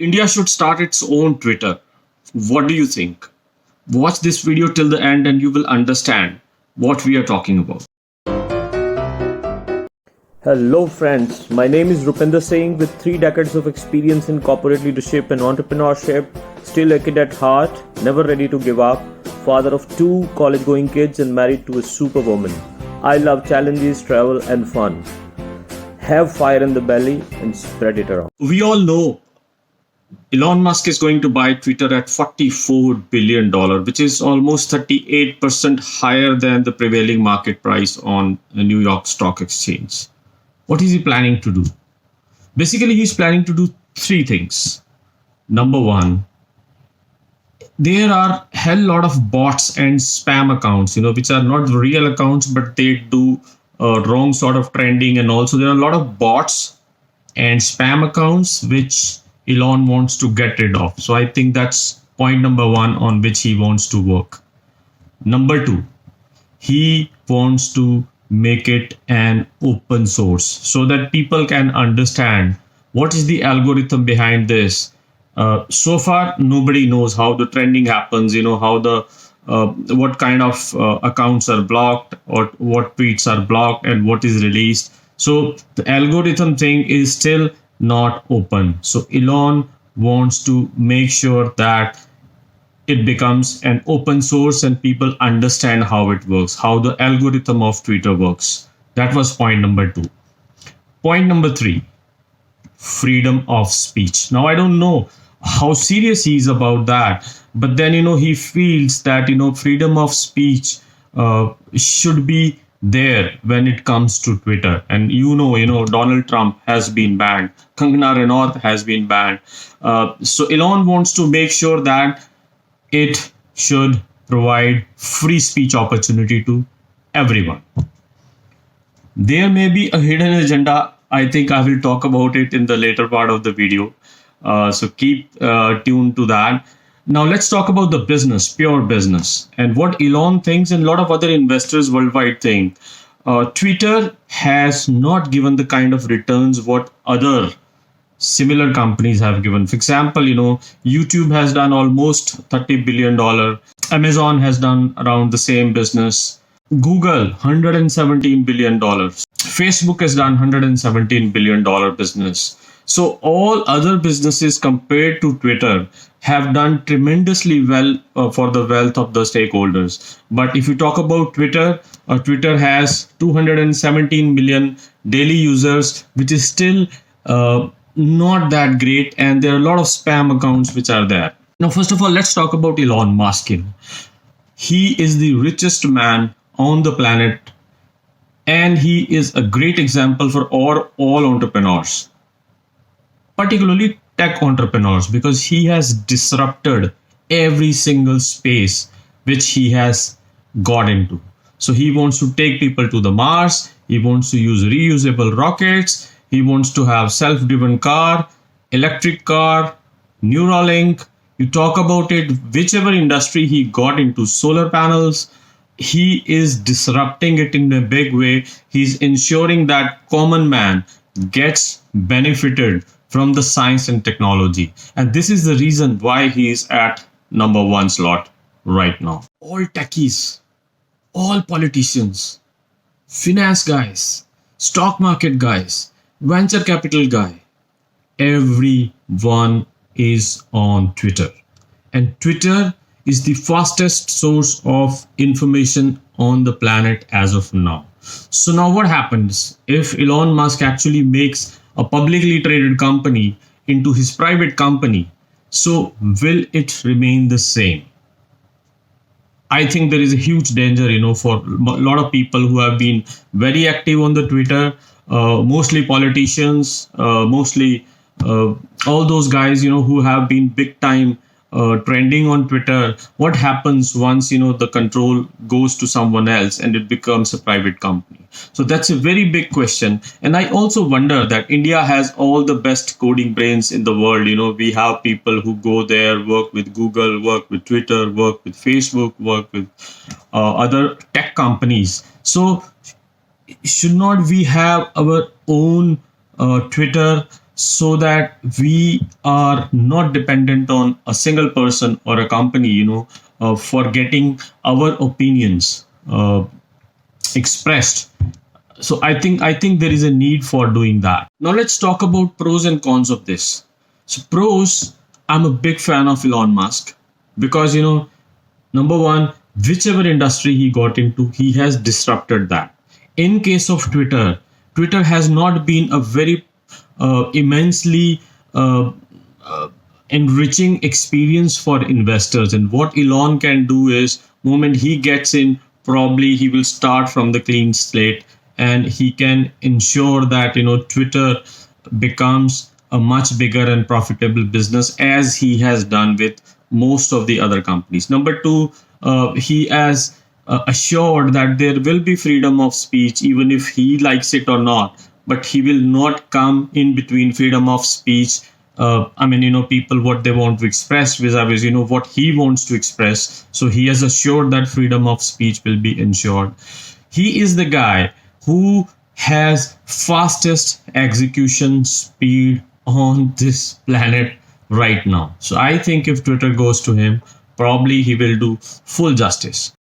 India should start its own Twitter. What do you think? Watch this video till the end and you will understand what we are talking about. Hello, friends. My name is Rupinder Singh with 3 decades of experience in corporate leadership and entrepreneurship. Still a kid at heart, never ready to give up. Father of 2 college going kids and married to a superwoman. I love challenges, travel, and fun. Have fire in the belly and spread it around. We all know Elon Musk is going to buy Twitter at $44 billion, which is almost 38% higher than the prevailing market price on the New York Stock Exchange. What is he planning to do? Basically, he's planning to do 3 things. Number 1, there are a hell lot of bots and spam accounts, which are not real accounts, but they do wrong sort of trending. And also there are a lot of bots and spam accounts, which Elon wants to get rid of. So I think that's point number 1 on which he wants to work. Number 2, he wants to make it an open source so that people can understand what is the algorithm behind this. So far, nobody knows how the trending happens, how the what kind of accounts are blocked or what tweets are blocked and what is released. So the algorithm thing is still not open. So Elon wants to make sure that it becomes an open source and people understand how it works, how the algorithm of Twitter works. That was point number 2. Point number 3, freedom of speech. Now, I don't know how serious he is about that, but then, he feels that, freedom of speech should be there when it comes to Twitter. And Donald Trump has been banned, Kangana Ranaut has been banned. So Elon wants to make sure that it should provide free speech opportunity to everyone. There may be a hidden agenda. I think I will talk about it in the later part of the video. So keep tuned to that. Now let's talk about the business, pure business, and what Elon thinks and a lot of other investors worldwide think. Twitter has not given the kind of returns what other similar companies have given. For example, YouTube has done almost $30 billion. Amazon has done around the same business. Google, $117 billion. Facebook has done $117 billion business. So all other businesses compared to Twitter have done tremendously well for the wealth of the stakeholders. But if you talk about Twitter, Twitter has 217 million daily users, which is still not that great. And there are a lot of spam accounts which are there. Now, first of all, let's talk about Elon Musk. He is the richest man on the planet. And he is a great example for all entrepreneurs, particularly tech entrepreneurs, because he has disrupted every single space which he has got into. So he wants to take people to the Mars. He wants to use reusable rockets. He wants to have self-driven car, electric car, Neuralink. You talk about it, whichever industry he got into, solar panels, he is disrupting it in a big way. He's ensuring that common man gets benefited from the science and technology. And this is the reason why he is at number 1 slot right now. All techies, all politicians, finance guys, stock market guys, venture capital guy, everyone is on Twitter. And Twitter is the fastest source of information on the planet as of now. So now what happens if Elon Musk actually makes a publicly traded company into his private company? So will it remain the same? I think there is a huge danger, for a lot of people who have been very active on the Twitter, mostly politicians, mostly all those guys, who have been big time trending on Twitter. What happens once the control goes to someone else and it becomes a private company? So that's a very big question. And I also wonder that India has all the best coding brains in the world. We have people who go there, work with Google, work with Twitter, work with Facebook, work with other tech companies. So should not we have our own Twitter so that we are not dependent on a single person or a company, for getting our opinions expressed. So I think there is a need for doing that. Now let's talk about pros and cons of this. So pros, I'm a big fan of Elon Musk because number one, whichever industry he got into, he has disrupted that. In case of Twitter, Twitter has not been a very immensely enriching experience for investors. And what Elon can do is, moment he gets in, probably he will start from the clean slate, and he can ensure that Twitter becomes a much bigger and profitable business, as he has done with most of the other companies. Number two, he has assured that there will be freedom of speech, even if he likes it or not, but he will not come in between freedom of speech. People what they want to express vis-a-vis, what he wants to express. So he has assured that freedom of speech will be ensured. He is the guy who has fastest execution speed on this planet right now. So I think if Twitter goes to him, probably he will do full justice.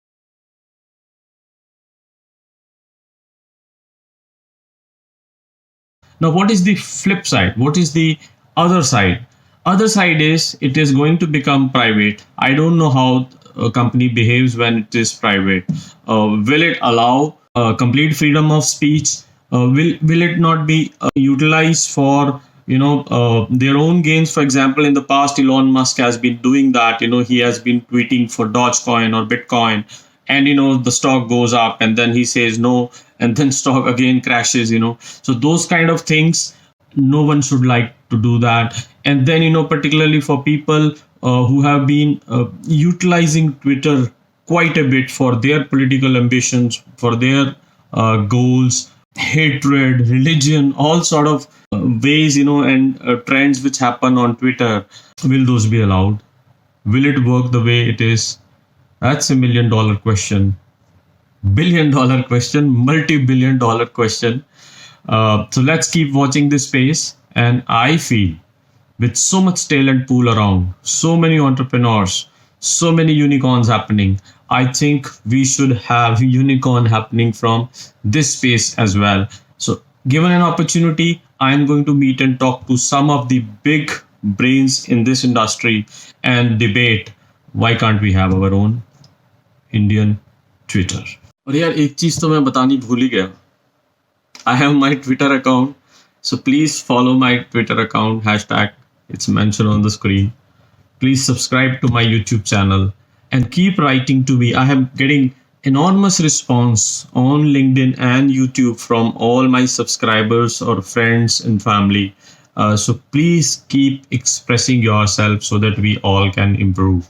Now, what is the flip side? What is the other side? Other side is it is going to become private. I don't know how a company behaves when it is private. Will it allow complete freedom of speech? Will it not be utilized for their own gains? For example, in the past, Elon Musk has been doing that. He has been tweeting for Dogecoin or Bitcoin, and the stock goes up, and then he says no, and then stock again crashes. So those kind of things, no one should like to do that. And then particularly for people who have been utilizing Twitter quite a bit for their political ambitions, for their goals, hatred, religion, all sort of ways, and trends which happen on Twitter. Will those be allowed? Will it work the way it is? That's $1 million question, $1 billion question, multi-billion-dollar question. So let's keep watching this space. And I feel with so much talent pool around, so many entrepreneurs, so many unicorns happening, I think we should have unicorn happening from this space as well. So given an opportunity, I am going to meet and talk to some of the big brains in this industry and debate why can't we have our own Indian Twitter. और यार एक चीज तो मैं बतानी भूल ही गया. I have my Twitter account, so please follow my Twitter account hashtag. It's mentioned on the screen. Please subscribe to my YouTube channel and keep writing to me. I am getting enormous response on LinkedIn and YouTube from all my subscribers or friends and family. So please keep expressing yourself so that we all can improve.